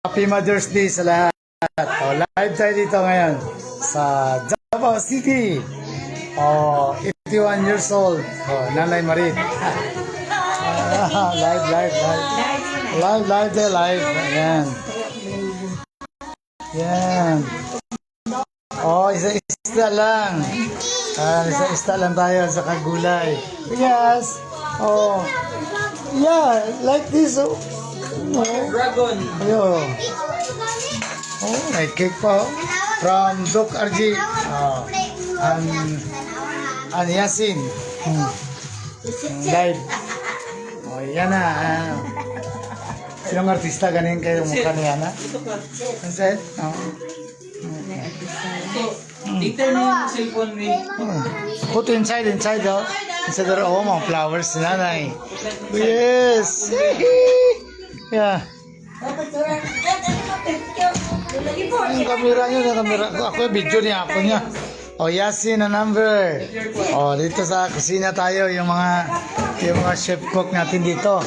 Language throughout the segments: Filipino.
Happy Mother's Day sa lahat. Live tayo dito ngayon sa Davao City. 81 years old. Nanay Marit. Live. Ayan. Yan. Isa-isa lang. Isa-isa lang tayo sa kagulay. Yes. Yeah, like this. Dragon. Ayun. May cake pa. From Doc RG. And Yasin. Live. Yan na. Sinong artista ganin kayo mukha niya na? Ansel? Dito na yung cellphone ni... Put inside. Inside the mga flowers na nanay. Yes! Yeah. Yung kamera nyo, ako video niya, ako niya. Yasin na number. Dito sa kusina tayo, yung mga chef cook natin dito.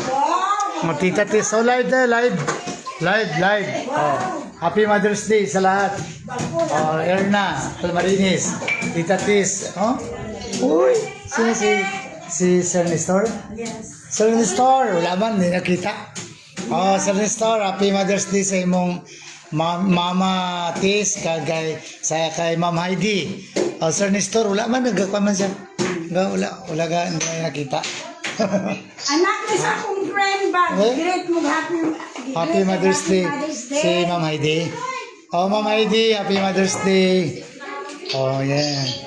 Mga tita tis. Live tayo, live. Happy Mother's Day sa lahat. Erna, Almarinis, tita tis. Uy, si Sir Nestor? Yes. Sir Nestor, wala man, hindi nakita. Sir Nestor, Happy Mother's Day sa imong Mama Tis, kay Ma'am Heidi. Sir Nestor, wala man, nagkakwa man siya. Wala ka, hindi nakita. Anak ni sa akong friend ba? Great mo Happy Mother's Day si Ma'am Heidi. Ma'am Heidi, Happy Mother's Day. Yeah.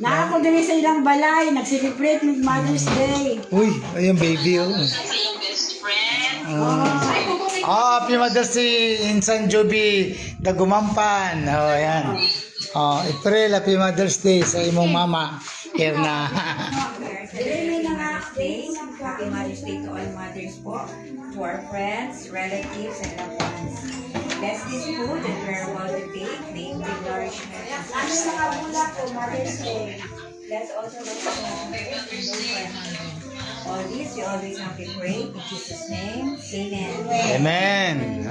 Na ako din sa ilang balay, nag-celebrate ng Mother's Day. Uy, ayun baby. Happy Mother's Day Insan Joby Dagumampan. Yan. April, Happy Mother's Day sa imong mama, Erna. Happy Mother's Day to all mothers po, to our friends, relatives, and loved ones. Bless this food that we are about to take. May it bring nourishment. Bless also all this, we always have to pray. In Jesus' name, Amen.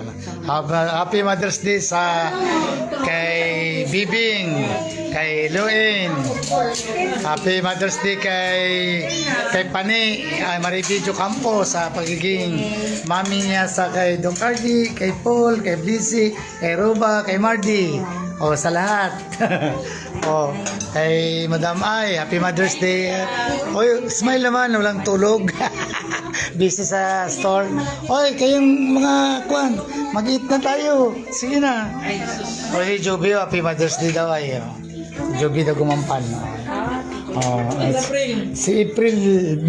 Happy Mother's Day sa kay Bibing, kay Luin. Happy Mother's Day kay Pani, Maribidyo Campo sa pagiging mami niya sa kay Don Cardi, kay Paul, kay Blissy, kay Ruba, kay Mardi. Sa lahat. Kay Madam Ay, Happy Mother's Day. Smile naman, walang tulog. Busy sa store. Kayong mga kwan, mag-eat na tayo. Sige na. Si Joby, Happy Mother's Day daw ay. Joby na gumampan. Si April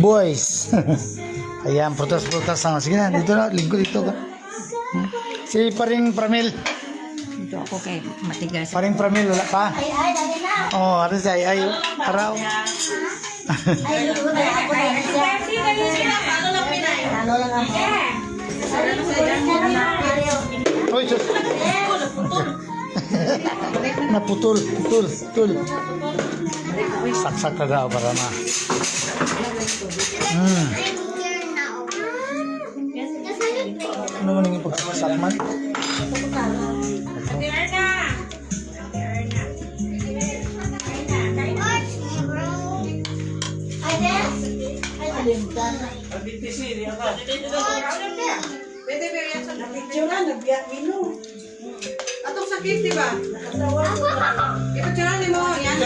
Boys. Ayan, prutas-prutas. Sige na, dito na, linggo dito ka. Si Paring Pramil. Dito ako kay matigas. Paring Pramil, wala pa? Ano siya? Araw. Sus. Naputol. Saksak na daw para na. Ano man yung pagsaksak man? Atong sakit, di ba? Ipagkiraan mo. Yan.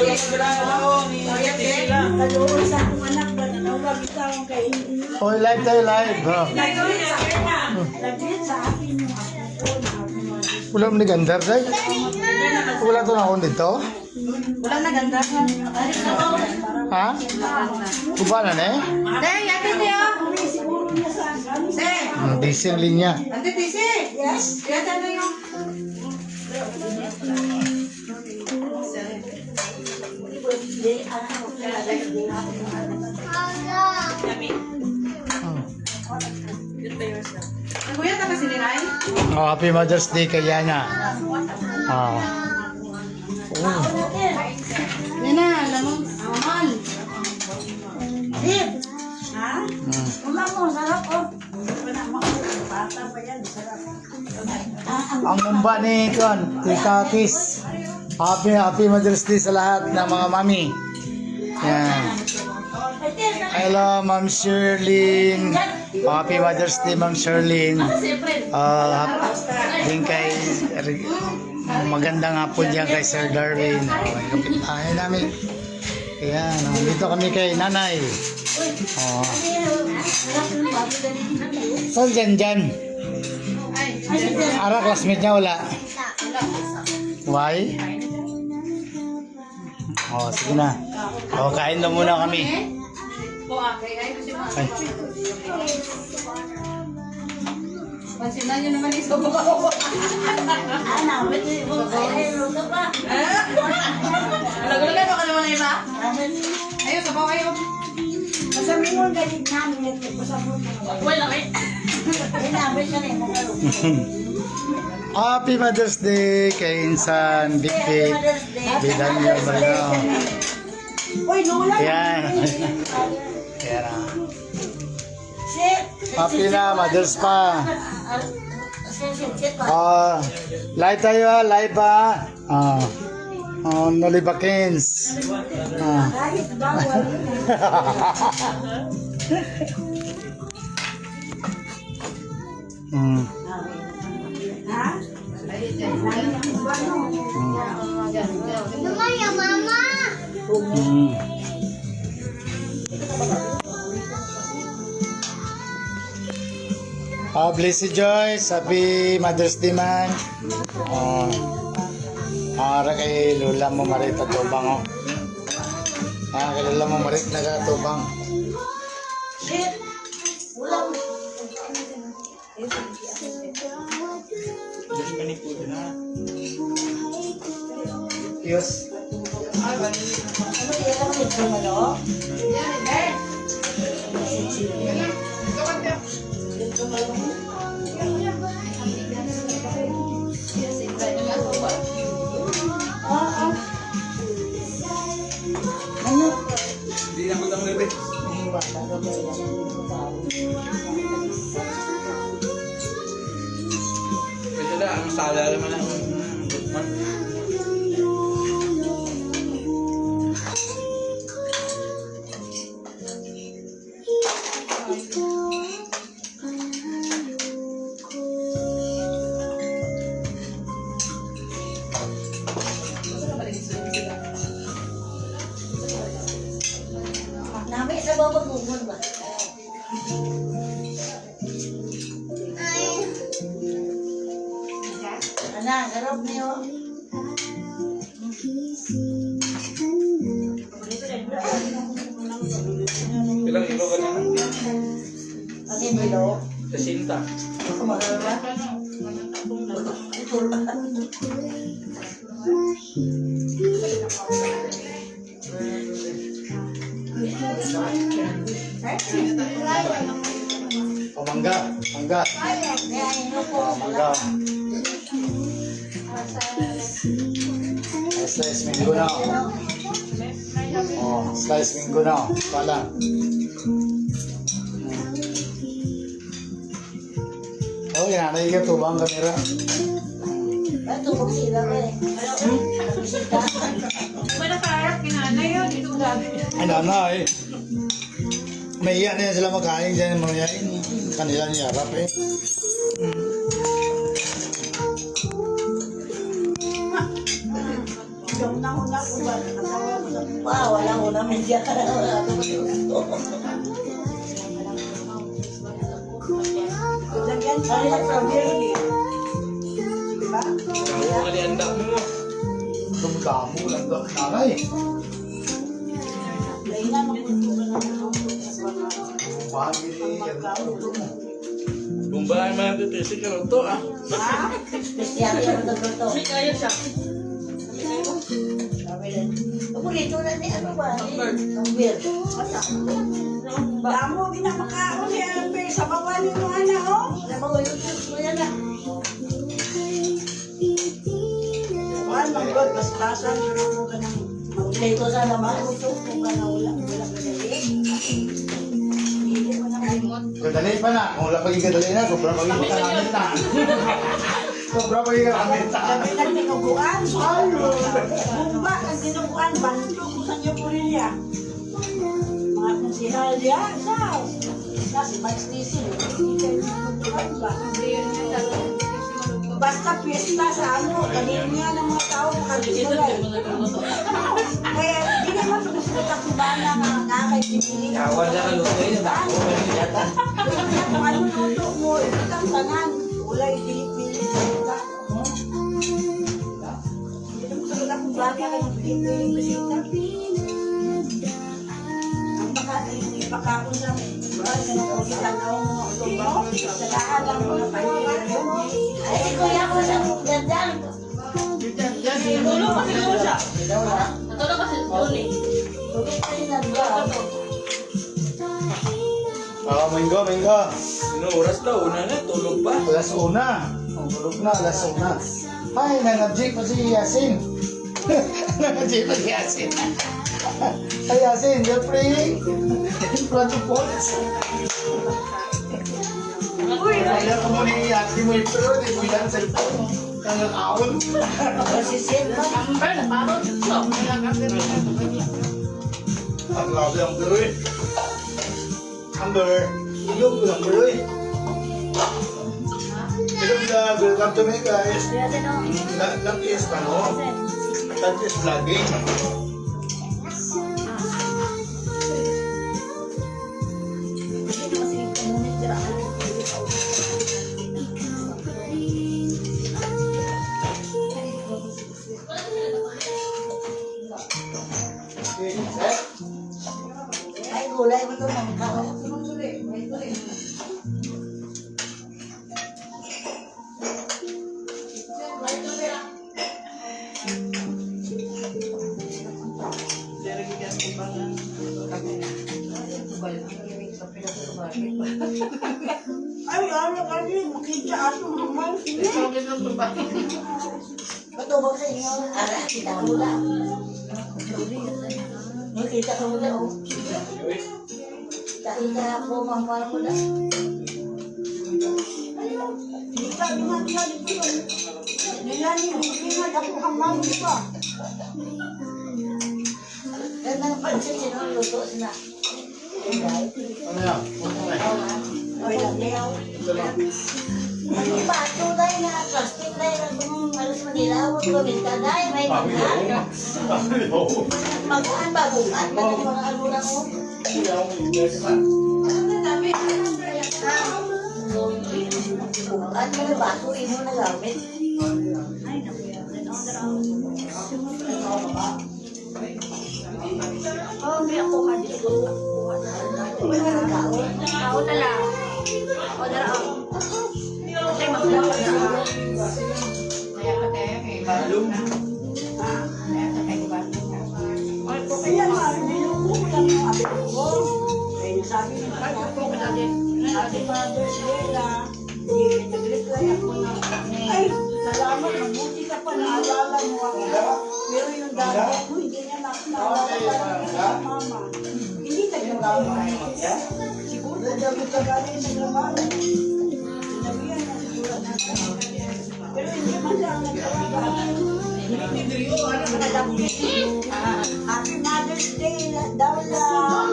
Live tayo, live. Wala mo ni Gandar, day? Wala to na akong dito? Wala na ganda. Ha? Kuba na na eh? Yate niyo. Diesel linya. Ante tisi. Yes. Yate na yung... Kuya, taka sininay? Happy Mother's Day kay Yana. Yan na, alam mo. Aman. Ha? Mama mo, sarap oh. Bata pa yan, sarap. ang numba ni Kon, Tita Kiss. Happy Mother's Day sa lahat ng mga mami. Yan. Hello, Ma'am Sherlyn. Happy Mother's Day, Ma'am Sherlyn. Din kay magandang hapon dyan kay Sir Darwin. Kapit namin. Ayan, dito kami kay Nanay. Saan dyan? Ara, classmate niya wala? Why? Sige na. Kain na muna kami. Ay. Pansinan nyo naman yung sobo. Alagulan mo ka naman na iba? Ayun, sabaw kayo. Masabi mo ang galit namin, nagpapasabot na naman. Wala kayo. Inabot ka rin, magaro. Happy Mother's Day kay Insan, Big Big, Bidanyo, Balaw. Uy, Lola! Ayan. Ayan. Happy na, Mother's pa. Live tayo, live pa. Nolibakins. Kahit bawal. Ha? Blessed Joyce, happy Mother's Day man. Ara kay Lola mo Marita Tubang. Kay Lola mo Marita Tubang. Yes. Hindi na magandang gabi. Kasi na, ang sala naman ang butman. Namin sa baba bubon ba? Ana, garap niyo. Ilang ilo ka na? Ano nilo? Sa sinta. Mangga. Mangga. Mangga. Slice minggo na. Slice minggo na. Pala. Nanay ka tubang kamera. Ito ko sila ko eh. May nakaharap kinanay yun. Ito sabi niya. Ay, nanay. May iyan na yan sila makain dyan. Mangyayin. Kanila niya harap eh. Yung nahuna ko ba? Wala ko na medya. Wala ko gusto. Lagyan tayo sa strawberry. Diba? Ang kalianda mo. Dumdamo lang daw. Nanay. Kailan magpuntukan na Bahagi ni Kung ba ay matitisi ka rin to ah. ha? Spesyal yung nagluto. Kaya siya. Dito na ni ano ba? Ang weird. Damo, ginamakaon niya ang sa bawal yung mga na, oh. Sa bawal yung mga na. Wala, mag-god, basbasan, siguro ka ng mag-play ko sa naman. Gusto kung ka na wala kadali. Hindi ko na kalimot. Kadali pa na. Kung wala paging kadali na, sobrang paging namin na. Sobra pa yung kamita. Gabi ng dinuguan. Bumba ng dinuguan. Banto kung saan niyo po rin yan. Mga konsihal yan. Sao? Kasi Vice Station. Basta piyesta sa ano. Galing niya ng mga tao. Makagulay. Kaya hindi naman sumusukot ako ba na nakakaipipiling. Kawan na kaluto yun. Ako, pwede yata. Kung ano luto mo, itang tanan. Ulay, pili-pili. Hindi naman sumusukot ako ba na nakakaipipiling bisita. Ang baka, ipakakon lang. Kita na mo. Sa lahat ang mga panyo. Ay, kuya ko sa gandang. Tulog pa siguro siya. Tulog pa si Juni. Tulog pa rin lang ba? Minggo, Minggo. Ano oras daw? Una na, tulog pa. Alas una. Tulog na, alas una. Ay, nanabjik pa si Yasin. Nanabjik pa si Yasin. Ay, Yasin, you're praying in front of police. Kaya ko mo ni Yasin mo yung pero, di mo yan cellphone. Kaya kaon. Masisit ba? Ang grabe ang pero eh. Amber, ilog ko ang pero eh. Ilog vlog, welcome to me guys. That is ano? That is vlogging. Ay, gulay mo ito ng kaon. Ay, ano kasi, makita ato naman. Patubog sa inyo. Ara, kita ko mula. Nakita ko mula, oh. Kita ko, mamara mula. Kita, binagyan dito. Nilani, binagyan ako kamami pa. Ganda ng pansin, sinuluto sila. Ano yan? Ay, lagyaw. Ano ba? Tunay na plastic na yun kung alas manilaw ko mintanay may maghan. Maghan ba bukan ba ng mga alura mo? Bukan mo na baso imo na gamit. Ay, nakuya. Oh, may ako ka dito. Uy, wala kaon. Kaon na lang. O, daraan. Kasi maglawa na. Kaya ka tayo kay Balong. Kaya ka tayo Balong. Kaya nga, niluko lang yung abit ko. Eh, sabi niya, Happy Mother's Day na. Nag-reply ako na, ay, salamat, mabuti ka pa, naalala mo ako. Pero yung dati ko, hindi niya naalala sa mama. Hindi nag-reply. Siguro, dapat ka galing sa trabaho. Sinabihan na siguro natin. Pero hindi man siya ang nagtrabaho. Happy Mother's Day daw lang.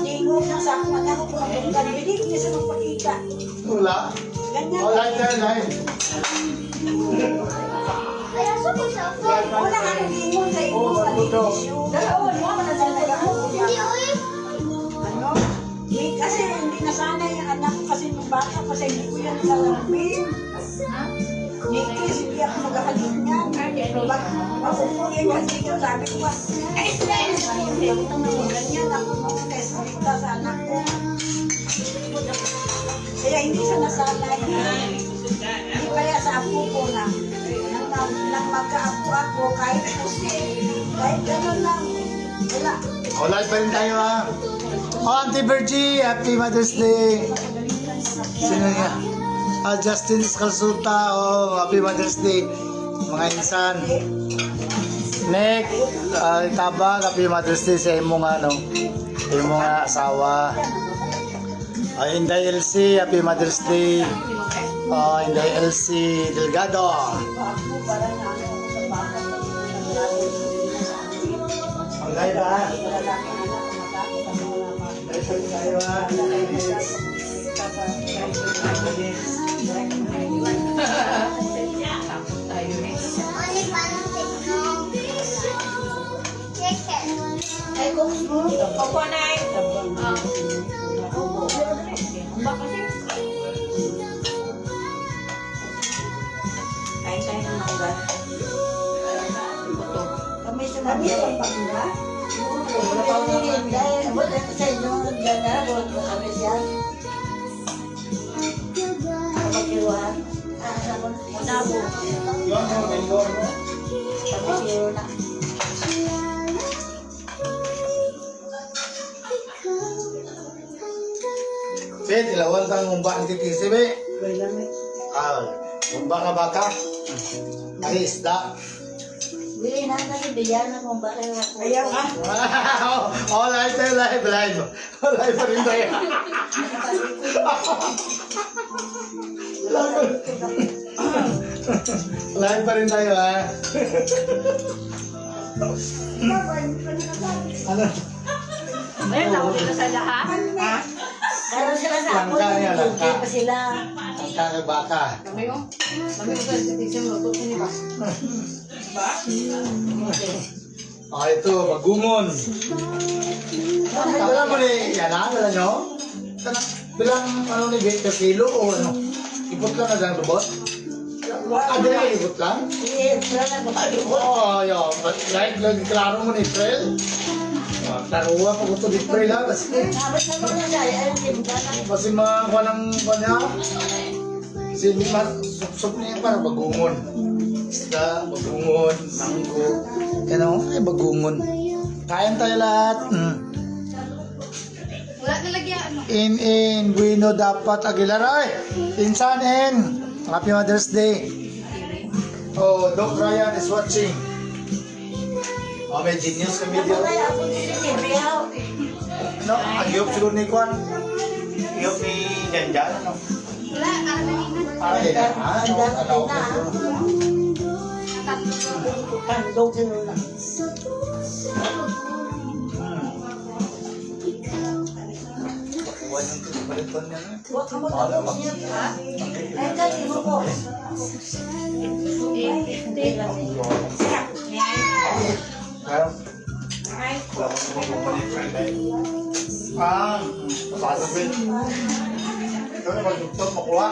Tingog na sa akin ako kung ang kanilig niya sa magpakita. Wala. Ganyan. Oh, live. Wala nga nang tingog sa iyo. Dalawa, di mo na sila nag-aakuya. Ano? Kasi hindi nasanay yung anak ko kasi nung bata kasi hindi ko yan nalalamin. Nikis, hindi ako magkakalit niyan. Mapupunin kasi ito, sabi ko ba, ganyan ako nung nestrita sa anak ko. Kaya hindi siya nasanay. Hindi kaya sa apo ko na. Nang magka-apo ako, kahit gano'n lang. Wala. Oh, live pa rin tayo ha. Oh, Auntie Virgie, Happy Mother's Day. Sino nga? Justin Escalsuta, oh, Happy Mother's Day. Mga insan. Nick, Itabag, Happy Mother's Day sa imong ano, imong asawa. Inday LC, Happy Mother's Day. Inday Elsie Delgado. Ako para na ano sa bahay. Ang live ha? Wala lang ang anak ko matakot ang mga laman. Live tayo ha? Tapos tayo rin. Ay, kung mo. Opo, Nay. Kain tayo ng mangga. Buto. Kami sa mga pagpagula. Wala pa ako dahil wala ko sa inyo nagdala. Wala ko kami siya. Kapag-iwan. Unabo. Yun, may yun. Kapag-iwan. Bet, ilawan tang umba ang titisi, be. Wala na. Umba ka baka. Ay, isda. Hindi na biyan na kung bakit ako. Ayaw ka. Live tayo, live. Live pa rin tayo. Live pa rin tayo, ha? Ano? Ayun, ako dito sa lahat. Ha? Karoon sila sa ako. Langka niya, langka. Hindi pa sila. Ang kakabaka. Kami yung, sa titisang luto ko ni ba? Ito, bagumon. Kala mo ni, yan ha? Kala nyo? Bilang, ano ni, per kilo o ano? Ipot lang na dyan, robot? Di na ipot lang? Hindi, sila na kapag Oo, yun. Like, klaro mo ni April. Taruwa pa ko ito ni April ha. Kasi, Tapos na mga gaya, ayun, hindi ba na. kasi mga kanang kanya. Sup-sup niya para bagumon. Isda, bagumon, manggo. Ano? Ay, bagumon. Kain tayo lahat. Wala nalagyan, ano? In, Bueno dapat Aguilar. Ay, Insan in. Happy Mother's Day. Oh, Doc Ryan is watching. Oh, may genius na video. Kaya ako din si Riao. Ano? Agiyop siguro ni Kwan. Agiyop ni Janjan. Ano? Wala, nalagyan. Ay, ano? Kandong sila na. Buwan yung baliton niya. Huwag ka magkakos niya. Ay, kasi mo po. Pero, Ay, pasok rin. Ito na magdugtog, makuha.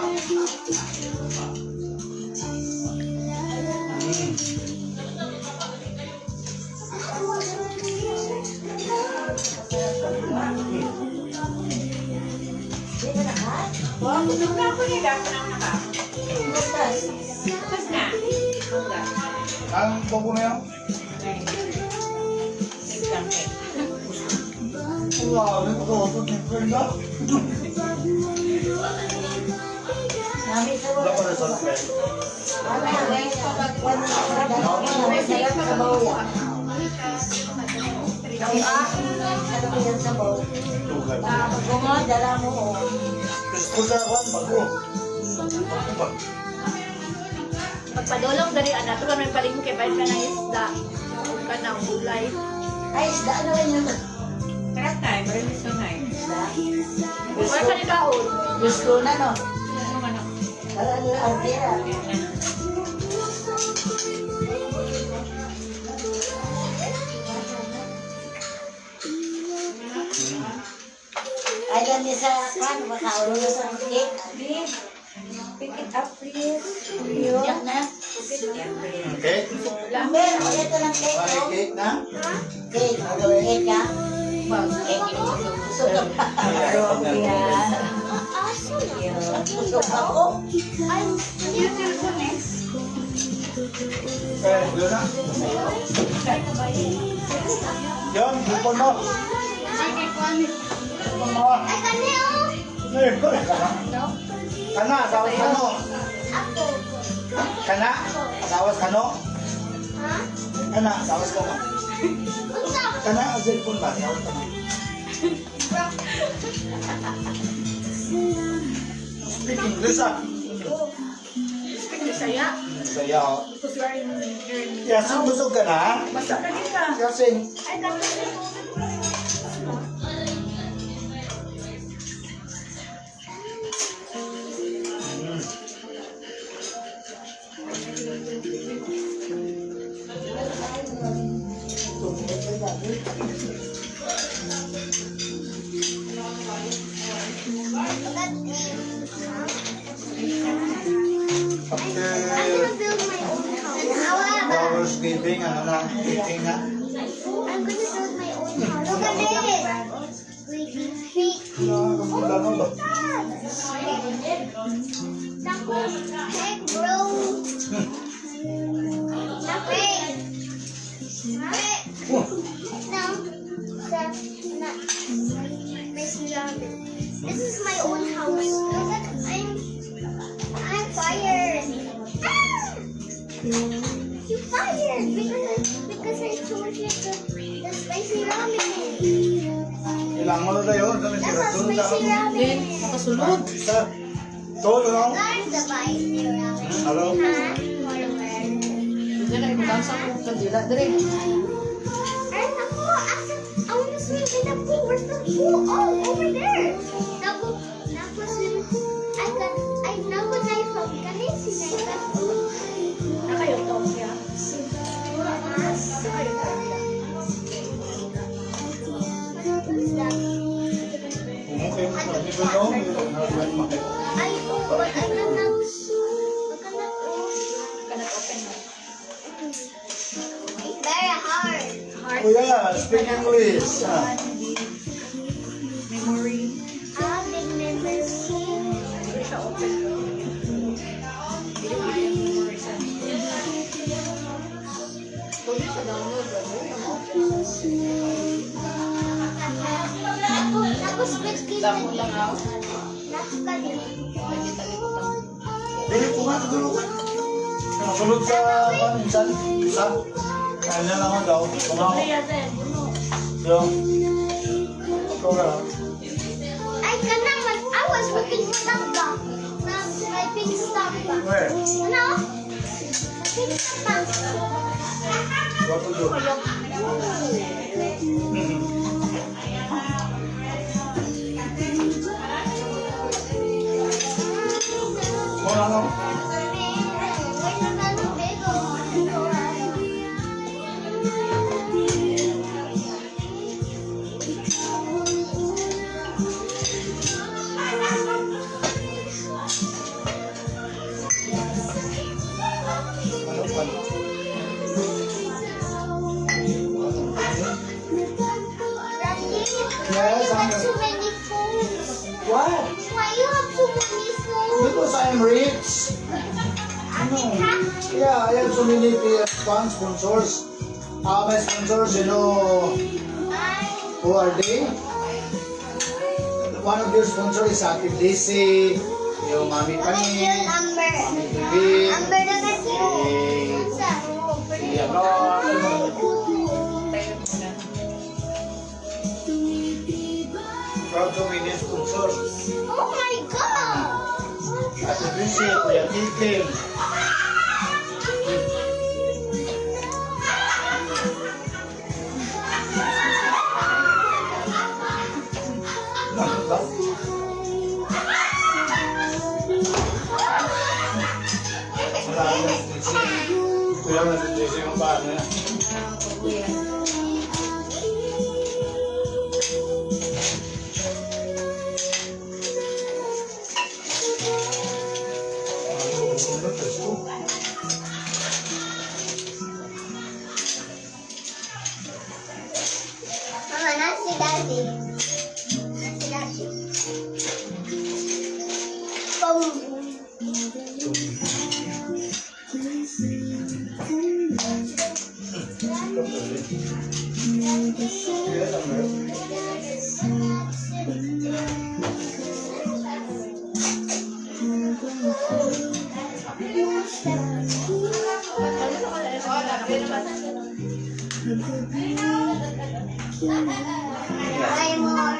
oh, busog na ako niya. Dapat na ako naka. Bukas na. Mangga. Ang topo na yan? Ay. Exam cake. Wow, may pagkakotog ni Brenda. Namin sa Wala pa rin sa lapel. Tugad. Dala mo. Gusto sa kwan, bago. Pagpadulong dari anak, ito kami paling mo kay bayan ka ng isda. Huwag ka ng gulay. Ay, isda na rin yun. Crab time, marilis na tayo. Wala ka ni kaon. Gusto na, no? Ano ka na? Wala nila artera. Ay, lang niya sa kan, makaulo na sa cake. Pick it up, please. Iyak na. Okay? Lamber, o ito ng cake, May oh. cake na? Cake, cake ka? Cake, busog ka. Yan. Busog ako. Okay, yun na. Yun, hipon mo. Hipon mo. Eh, kana, asawas ka no? Kana, asawas ka no? Kana, asawas ka no? Kana, asilpon ba? Asawas ka no? Speak English ah. Speak Bisaya. Saya ako. Because you are in Yasin, busog ka na? Basta ka din ka. Yasin. Ay, tapos After build my own house. Flowers giving, ano na, eating na. I'm gonna build my own house. Look at this. Wait. Wala na ba? Tapos, egg bro. Wait. No. My surrounding. This is my own house. Look at I'm fired. Ah! You fired because I told you the spicy ramen. Ilang mo na tayo? Kami That's sila. a Sunod na spicy kami. ramen. makasulod. Isa. Todo lang. There's the spicy ramen. Hello? Huh? Hindi na ibabasa ko kandila. Dere. And ako, I want to swim in the pool. Where's the pool? Oh, over there. Tapos, I know what I from Kanisi na ito. Nakayo to siya. What's that? Okay, hindi ko no. Ay, oh, but I cannot. Cannot open mo. It's very hard. Kuya, speak English. Ah. Memory. Big memory. Hindi siya open. Pwede siya download. Tapos, which game Damo lang ako. Nakakalimutan. Dili ko nga siguro. Sulod sa paminsan. Isa. Kanya lang daw. Kumaw. Kaya din. So, ikaw na. I cannot. I was looking for Tamba. My pink Tamba. Where? Ano? Pink Tamba. What to do? Wala lang. Ano pa? Yes, Why you I'm- have so many phones? What? Why you have so many phones? Because I'm rich. Yeah, I have so many sponsors. My sponsors, you know, who are they? One of your sponsors is Ate Lizzy, yung Mami Look at you, Pani, Amber. Mami Bibi, Amber, look at you. What's that? si ano, proud to many sponsors. Oh my god! Ate Lizzy, Kuya Titim. Ano ba? Marami na si Lizzy. Kuya na si Lizzy yung paano yan. Mama, not si Daddy. Not si Daddy. Boom. Yes, I'm ready. Try more.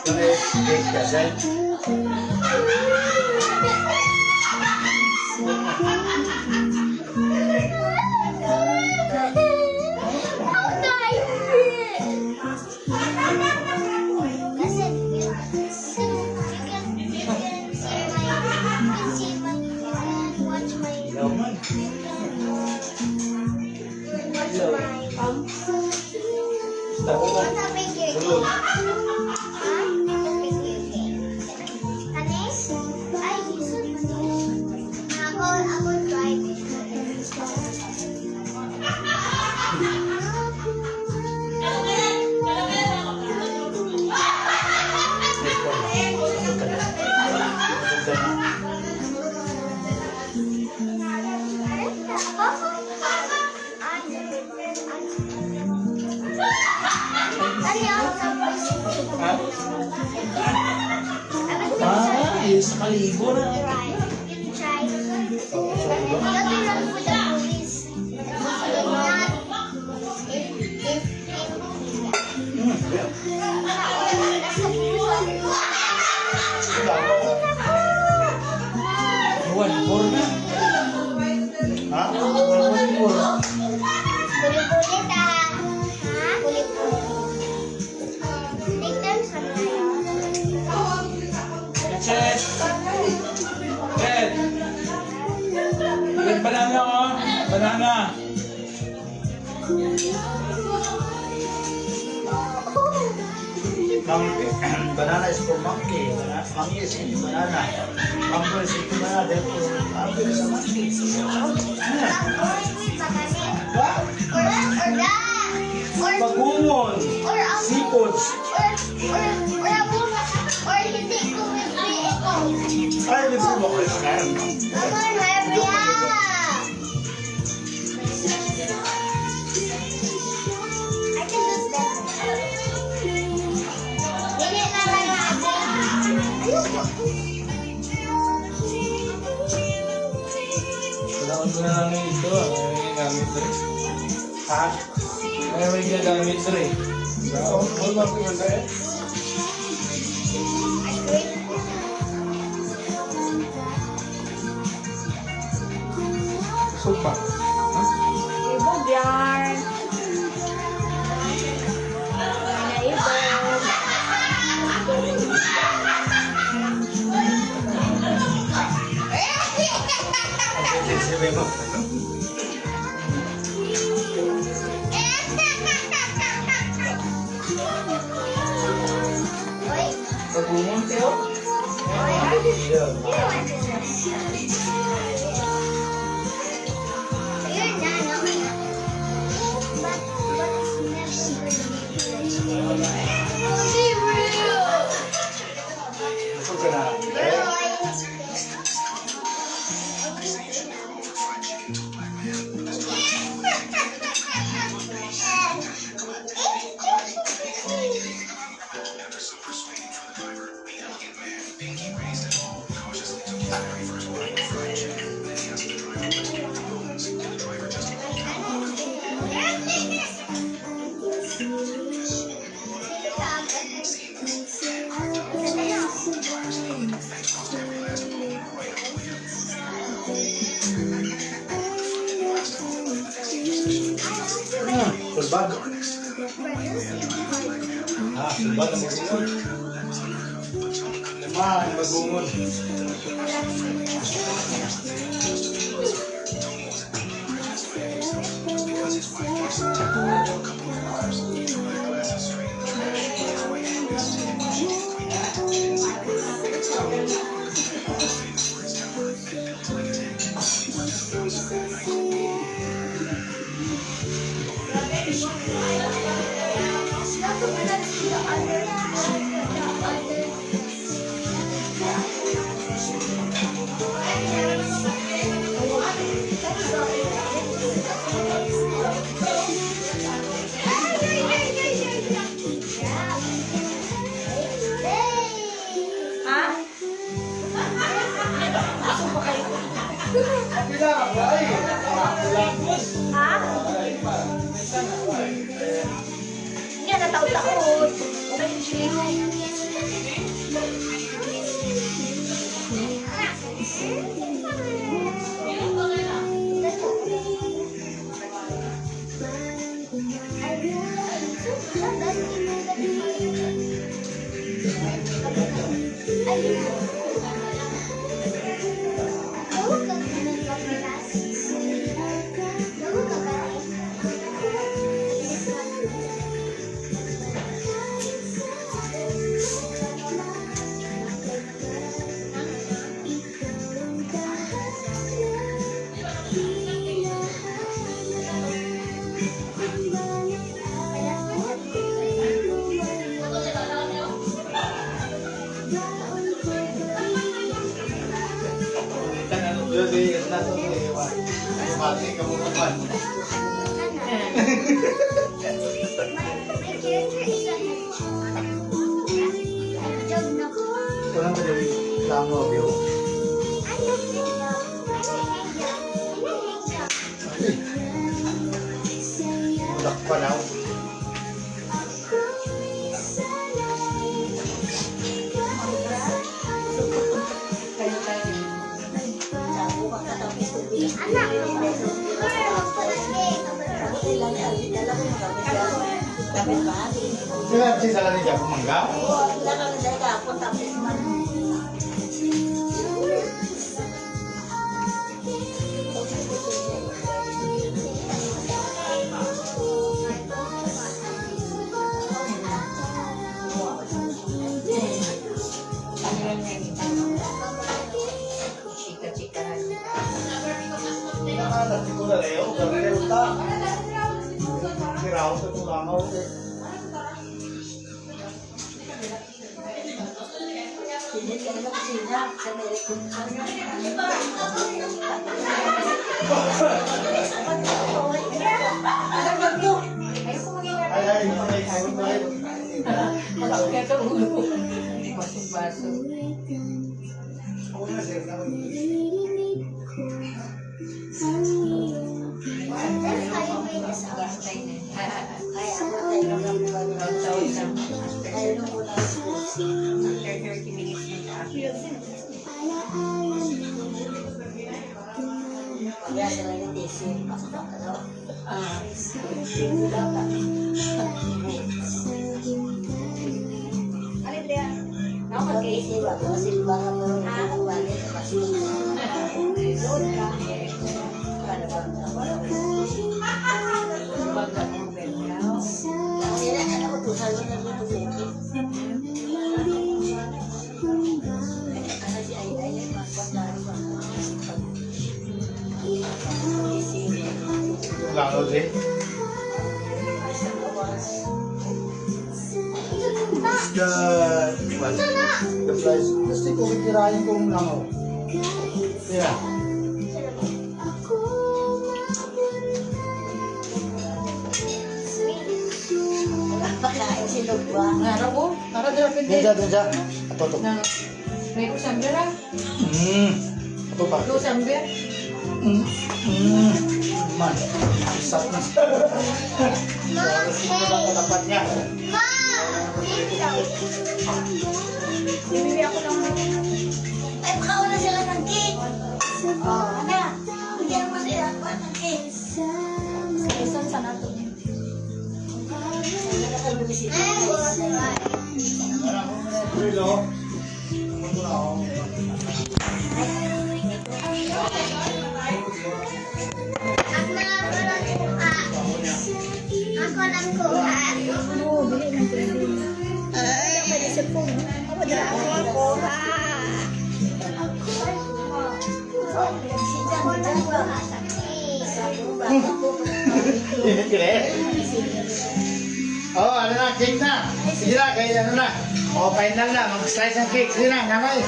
Cake kasi. How do I feel? Listen, you can see watch my What's happening here? Tanis? Ay, ako try Yes, kalibo na. Try. You have to run for the police. One more na. Ha? One more. Kulit-kulit ah. Ha? Kulit-kulit. Take them sa Check. Check. Get banana oh. Banana. Banana is for monkey. Monkey is eating banana. Monkey is eating banana. Therefore, monkey is a monkey. Bagungon. Seafoods. Or hindi ko ito. Ay, libre mo kayo sa kain. Come on, hurry up. I can do better. Dili na lang natin. Ayoko. Kailangan ko na lang ito. May gamit rin. Ha? May gamit rin. Huwag mo ko yun Supa. Ibog yan. May naibog. Sabi mo. Bagungon tayo. Gusto ka na. Sulbag. Sulbag ang bagungon. Lima ang bagungon. Ha? Hindi, nataot-taot. Okay, My character is a hedgehog. Walang madali lang mo, view. I'm a hedgehog. Ulak pa daw. Anak, Sila si sala ni Japo Mangga. Nanti ko na leo, gawin na uta. Kiraw sa tulangaw. Ay, tulangaw din. The price. Gusto ko itirahin kong langaw. Yeah. Dyan, dyan, dyan. Ato, ato. Ato pa. Man. Isap na siya. Sino lang katapat niya? Bibili ako ng Ay, makauna sila ng cake. Ana, bigyan mo sila ng cake. Quezon sa nato. Rilo. Ako lang kuha. Oo, bili ng pwede. Pwede sa phone. Ako dala ako kuha. Ako lang kuha sa Init ka rin. Oh, ano na, cake na. Sige na, kaya ano na. Oh, final na, mag-slice ng cake. Sige na, nanay.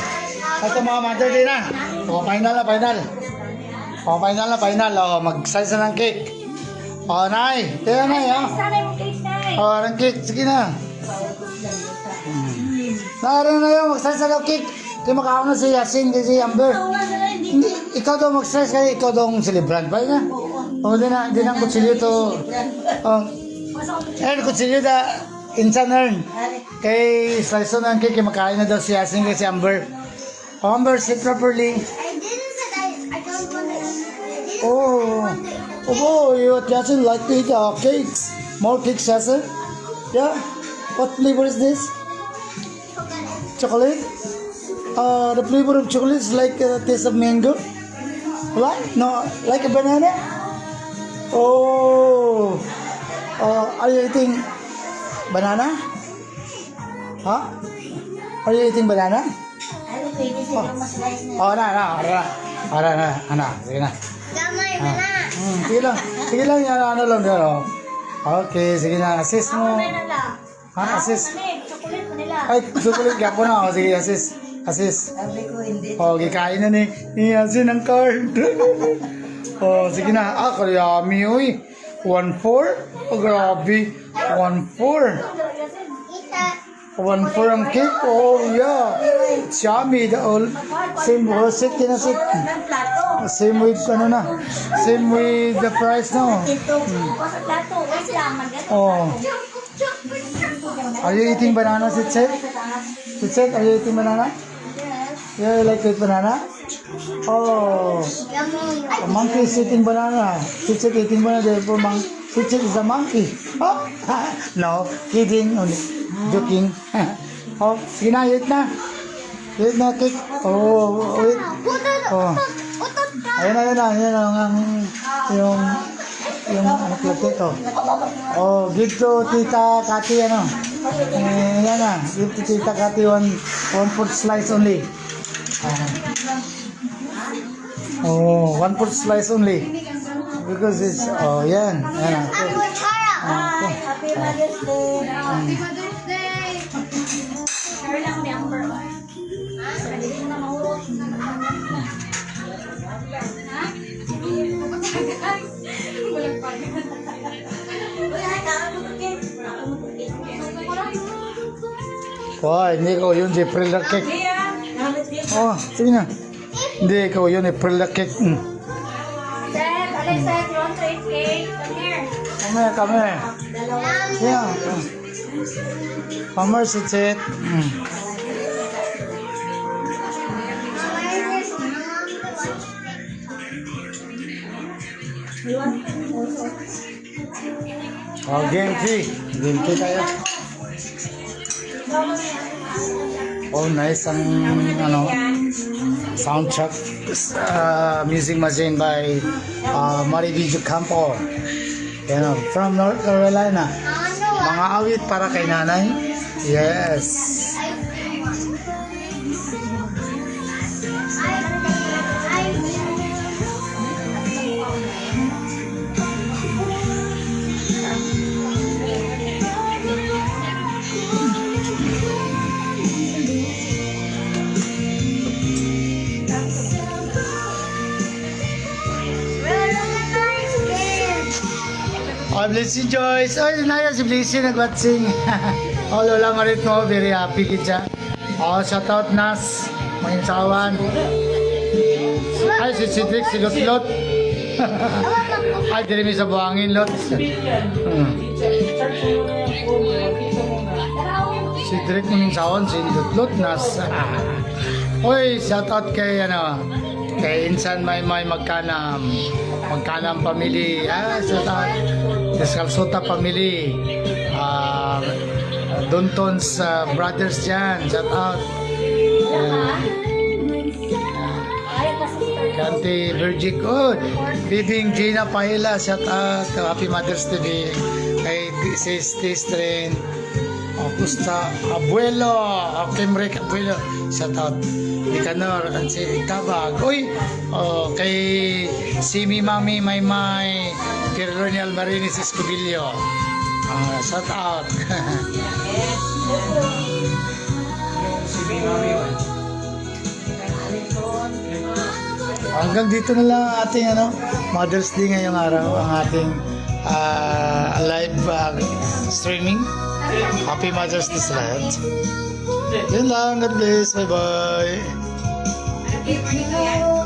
Ito mga mother din na. Oh, final na, final. Oh, final na, final. Oh, mag-slice na ng cake. Oh, nay. Kaya nay, oh. Sana yung cake na eh. Oh, ng cake. Sige na. Naroon na yun, mag-slice na ng cake. Kaya makaon na si Yasin, si Amber. Hindi, ikaw daw mag-slice kaya ikaw daw ang celebrant. Ba na? Oh, di na ang kutsilyo to. Oh, kutsilyo da insan earn. Kay slice na ng cake, kaya makain na daw si Yasin kay si Amber. Oh, Amber, sit properly. I didn't say I don't want to. Oh, oh boy, what Yasin like to eat cakes. More cakes, Yasin? Yeah? What flavor is this? Chocolate? The flavor of chocolate is like taste of mango. What? No, like a banana? Oh. Are you eating banana? Huh? Are you eating banana? Oh, na. Sige na. Gamay na na. Sige lang, yan, ano lang yan, oh. Okay, sige na, assist mo. Assist. Chocolate mo nila. Ay, chocolate ka po na, oh, sige, assist. Sabi ko hindi. Oh, gikain na ni Yasin ng card. Oh, sige na. Kayami, uy. 1-4? Oh, grabe. 1-4. Ita. 1-4 ang cake. Oh, yeah. Yummy. Same set, kinasit. Ng plato. Same with, same with the price, no? Ito. Sa plato. Wait lang. Maganda. Oh. Are you eating banana, Sitset? Sitset, are you eating banana? Yeah, you like to eat banana? Oh. Yummy. A monkey is eating banana. Sitset eating banana, therefore Sitset is a monkey. Oh. No, kidding. Only joking. Oh, sige na, eat na. Eat na, cake. Oh, wait. Oh. Ayan na, yung ano platik, oh. Oh, give to Tita Kati, ano. Yan na, give to Tita Kati one fourth slice only. Oh, 1/4 slice only. Because it's, oh, yan. Yan. Ako para. Okay. Happy Mother's Day. Happy Mother's Day! Share lang ni Amber. Hindi mo na mahurot. Walang pag. Wow, hindi ko yun, April na cake. Oh, sige na. Hindi ko yun, April na cake. Seth, Alexa, you want to eat cake? Come here. Come here. Yeah. Come here, Sitset. Oh, game 3. Game 3 tayo. Oh, nice ang soundtrack music machine by Marivijo Campo. Yan, from North Carolina. Mga awit para kay nanay. Yes. Oh, Blessing Joyce. Oh, naya si Blessing nag-watching. Oh, Lola Marit mo, very happy kita. Oh, shout out Nas, mga insawan. Ay, si Cedric, si Lot. Ay, dili mi sa buhangin, Lot. Cedric mo insawan, si Lot, Nas. Oy, shout out kay, kay Insan May Magkanam. Magkanam family. Shout out. Descalzota family. Dontons brothers dyan. Shout out. Kanti Virgin Good. Bibing Gina Paila. Shout out. Happy Mother's Day. Kay Sis Tistrin. Kusta Abuelo. Kimrek Abuelo. Shout out. Ikanor at si Tabag. Uy! Kay Simi Mami Maymay. Ronel Marinis Escobillo. Shout out. Hanggang dito na lang ang ating Mother's Day ngayong araw, ang ating live streaming. Happy Mother's Day sa lahat. Yun lang. God bless. Bye-bye. Happy birthday, Kuya.